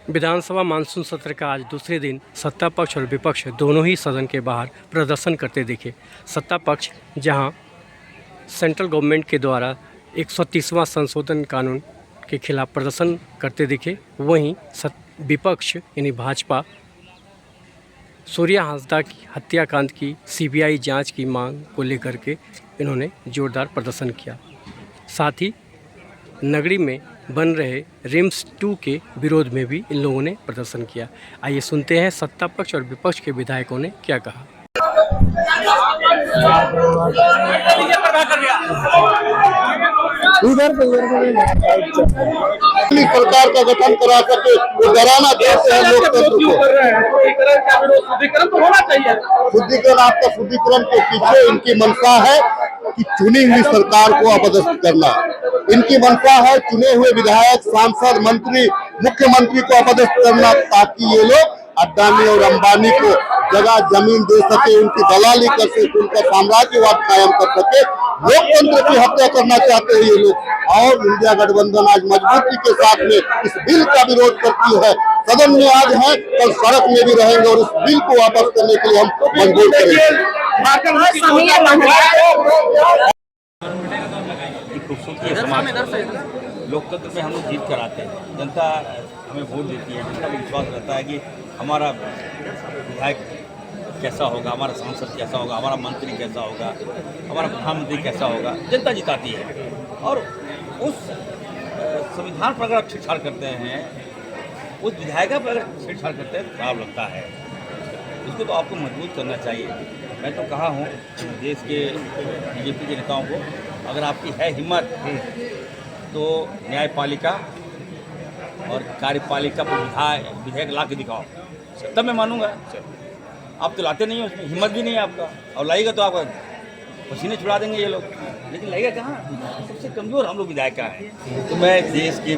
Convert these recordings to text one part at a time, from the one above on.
विधानसभा monsoon सत्र का आज दूसरे दिन सत्ता पक्ष और विपक्ष दोनों ही सदन के बाहर प्रदर्शन करते दिखे। सत्ता पक्ष जहां सेंट्रल गवर्नमेंट के द्वारा 130वां संशोधन कानून के खिलाफ प्रदर्शन करते दिखे, वहीं विपक्ष यानी भाजपा सूर्या हांसदा की हत्याकांड की सीबीआई जांच की मांग को लेकर के इन्होंने जोरदार प्रदर्शन किया। साथ ही नगरी में बन रहे रिम्स 2 के विरोध में भी इन लोगों ने प्रदर्शन किया। आइए सुनते हैं सत्ता पक्ष और विपक्ष के विधायकों ने क्या कहा। सरकार का गठन करा करके वो डराना चाहते हैं लोकतंत्र को। शुद्धिकरण तो होना चाहिए। शुद्धिकरण, आपका शुद्धिकरण के पीछे इनकी मंशा है कि चुनी हुई सरकार को अपदस्थ करना। इनकी मंशा है चुने हुए विधायक, सांसद, मंत्री, मुख्यमंत्री को अपदस्थ करना, ताकि ये लोग अडानी और अंबानी को जगह जमीन दे सके, उनकी दलाली कर सके, उनका साम्राज्यवाद कायम कर सके। लोकतंत्र की हत्या करना चाहते हैं ये लोग। और इंडिया गठबंधन आज मजबूती के साथ में इस बिल का विरोध करती है। सदन में आज है, कल सड़क में भी रहेंगे और इस बिल को वापस करने के लिए हम मजबूर करेंगे। लोकतंत्र में हम लोग जीत कर आते हैं, जनता हमें वोट देती है, जनता को विश्वास रहता है कि हमारा विधायक कैसा होगा, हमारा सांसद कैसा होगा, हमारा मंत्री कैसा होगा, हमारा प्रधानमंत्री कैसा होगा, जनता जिताती है। और उस संविधान पर अगर आप छेड़छाड़ करते हैं, उस विधायक पर अगर छेड़छाड़ करते हैं तो खराब लगता है। उसको तो आपको मजबूत करना चाहिए। मैं तो कहा हूँ देश के बीजेपी के नेताओं को, अगर आपकी है हिम्मत तो न्यायपालिका और कार्यपालिका पर विधेयक ला के दिखाओ, तब मैं मानूंगा। आप तो लाते नहीं हो, उसमें हिम्मत भी नहीं है आपका, और लाएगा तो आपका पसीने छुड़ा देंगे ये लोग, लेकिन लगेगा कहाँ? सबसे कमज़ोर हम लोग विधायक का है। तो मैं देश के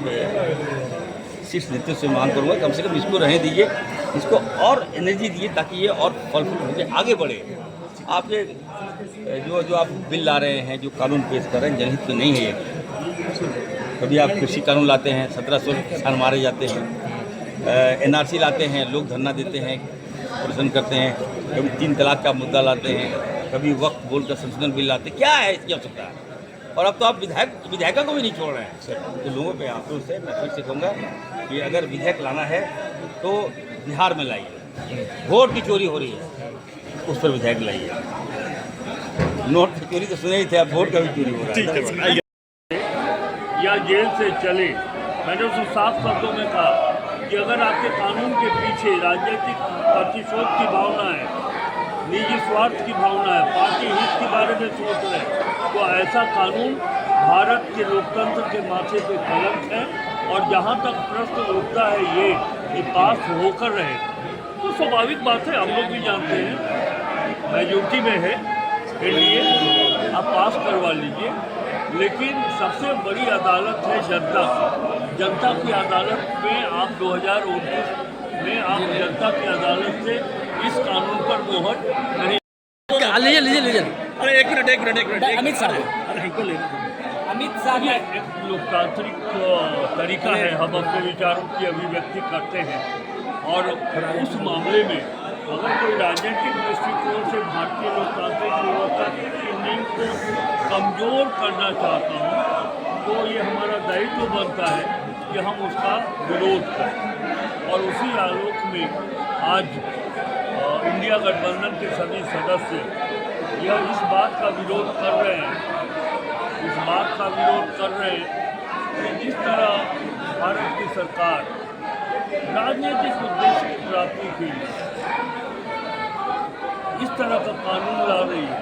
शीर्ष नेतृत्व से मांग करूँगा, कम से कम इसको रहने दीजिए, इसको और एनर्जी दीजिए ताकि ये और फल फूल होकर आगे बढ़े। आप ये जो आप बिल ला रहे हैं, जो कानून पेश कर रहे हैं, जनहित में नहीं है ये। कभी आप कृषि कानून लाते हैं, 1700 किसान मारे जाते हैं, एनआरसी लाते हैं, लोग धरना देते हैं, प्रदर्शन करते हैं, कभी 3 तलाक का मुद्दा लाते हैं, कभी वक्त बोल का संशोधन बिल लाते हैं। क्या है इसकी आवश्यकता है? और अब तो आप विधायकों को भी नहीं छोड़ रहे हैं। तो लोगों पे आंसू से मैं फिर से कहूँगा कि अगर विधेयक लाना है तो बिहार में लाइए। वोट की चोरी हो रही है, उस पर विधेयक लाइए। नोट की चोरी तो सुने ही थे, अब वोट का भी चोरी हो रहा है। या जेल से चले, मैंने उसको साफ शब्दों में कहा कि अगर आपके कानून के पीछे राजनीतिक प्रतिशोध की भावना है, निजी स्वार्थ की भावना है, पार्टी हित के बारे में सोच रहे हैं, तो ऐसा कानून भारत के लोकतंत्र के माथे पे कलंक है। और जहाँ तक प्रश्न उठता है ये कि पास होकर रहे, तो स्वाभाविक बात है, हम लोग भी जानते हैं मेजॉरिटी में है, इसलिए आप पास करवा लीजिए। लेकिन सबसे बड़ी अदालत है जनता की। जनता की अदालत में आप 2029 में आप जनता की अदालत से इस कानून पर मोहर नहीं। लीजिए अरे एक मिनट अमित शाह एक लोकतांत्रिक तरीका है, हम अपने विचारों की अभिव्यक्ति करते हैं। और उस मामले में अगर कोई राजनीतिक दृष्टिकोण से भारतीय लोकतांत्रिक व्यवस्था की नींव को कमज़ोर करना चाहता हूँ, तो ये हमारा दायित्व बनता है कि हम उसका विरोध करें। और उसी आलोक में आज इंडिया गठबंधन के सभी सदस्य यह इस बात का विरोध कर रहे हैं, कि जिस तरह भारत की सरकार राजनीतिक उद्देश्य की प्राप्ति के लिए इस तरह का कानून ला रही है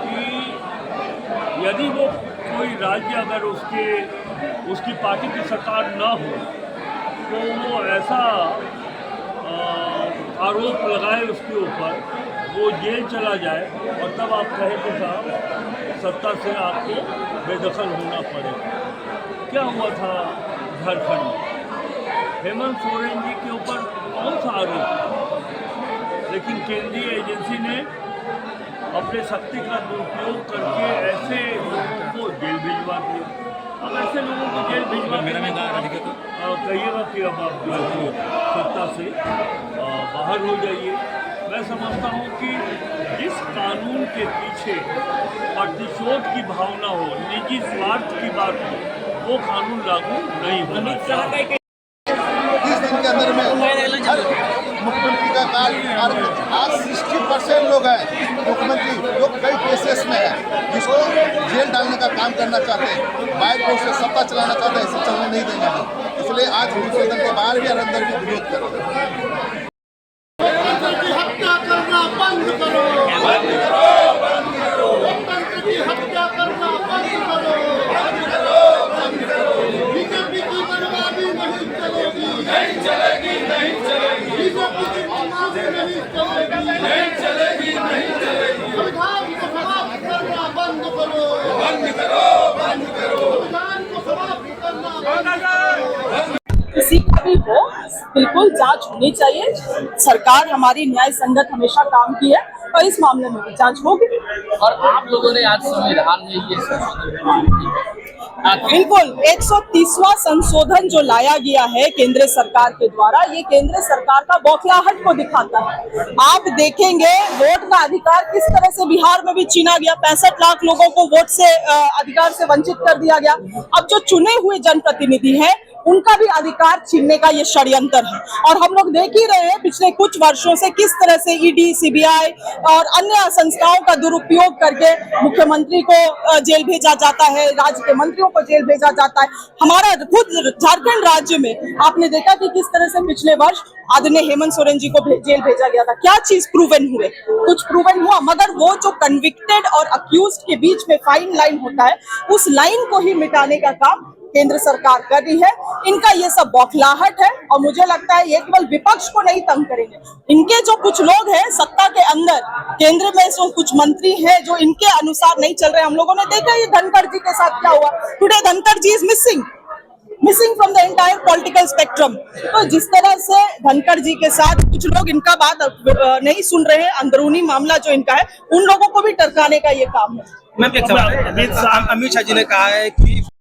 कि यदि वो कोई राज्य अगर उसकी पार्टी की सरकार ना हो तो वो ऐसा आरोप लगाए उसके ऊपर, वो जेल चला जाए और तब आप कहें कि साहब सत्ता से आपको बेदखल होना पड़ेगा। क्या हुआ था झारखंड में? हेमंत सोरेन जी के ऊपर कौन सा आरोप? लेकिन केंद्रीय एजेंसी ने अपने शक्ति का दुरुपयोग करके ऐसे लोगों को जेल भिजवा दिया। अब ऐसे लोगों को जेल भिजवा कहिएगा कि अब आप सत्ता से बाहर हो जाइए। मैं समझता हूँ कि जिस कानून के पीछे प्रतिशोध की भावना हो, निजी स्वार्थ की बात हो, वो कानून लागू नहीं होना चाहिए। 30 दिन के अंदर में हर मुख्यमंत्री का कार्य आज 60% लोग हैं मुख्यमंत्री जो कई केसेस में है, जिसको जेल डालने का काम करना चाहते हैं, बाइक कोर्ट से सत्ता चलाना चाहते हैं, इसे चलने नहीं देंगे हम। इसलिए आज हम सदन के बाहर भी और अंदर भी विरोध कर रहे हैं। हत्या करना बंद करो, लोकतंत्र की हत्या करना बंद करो, बीजेपी की बर्बादी नहीं चलेगी, बीजेपी की बर्बादी नहीं चलेगी, संविधान को समाप्त करना बंद करो, संविधान को समाप्त करना बंद करो। किसी का भी हो, बिल्कुल जांच होनी चाहिए। सरकार हमारी न्याय संगत हमेशा काम की है और इस मामले में भी जांच होगी। और आप लोगों ने आज संविधान में ये संशोधन बिल्कुल 130वां संशोधन जो लाया गया है केंद्र सरकार के द्वारा, ये केंद्र सरकार का बौखलाहट को दिखाता है। आप देखेंगे वोट का अधिकार किस तरह से बिहार में भी छीना गया, 65 लाख लोगों को वोट से अधिकार से वंचित कर दिया गया। अब जो चुने हुए जनप्रतिनिधि हैं उनका भी अधिकार छीनने का ये षड्यंत्र है। और हम लोग देख ही रहे हैं पिछले कुछ वर्षों से किस तरह से ईडी, सीबीआई और अन्य संस्थाओं का दुरुपयोग करके मुख्यमंत्री को जेल भेजा जाता है, राज्य के मंत्रियों को जेल भेजा जाता है। हमारा खुद झारखंड राज्य में आपने देखा कि किस तरह से पिछले वर्ष आदरणीय हेमंत सोरेन जी को जेल भेजा गया था। क्या चीज प्रूवन हुए? कुछ प्रूवन हुआ, मगर वो जो कन्विक्टेड और अक्यूज्ड के बीच में फाइन लाइन होता है, उस लाइन को ही मिटाने का काम केंद्र सरकार कर रही है। इनका ये सब बौखलाहट है और मुझे लगता है ये केवल विपक्ष को नहीं तंग करेंगे। इनके जो कुछ लोग हैं सत्ता के अंदर, केंद्र में जो कुछ मंत्री हैं जो इनके अनुसार नहीं चल रहे। हम लोगों ने देखा ये धनखड़ जी के साथ क्या हुआ। Today Dhankhar ji is missing from the entire political spectrum. तो जिस तरह से धनखड़ जी के साथ कुछ लोग इनका बात नहीं सुन रहे हैं, अंदरूनी मामला जो इनका है, उन लोगों को भी टरकाने का ये काम है। अमित शाह जी ने कहा है कि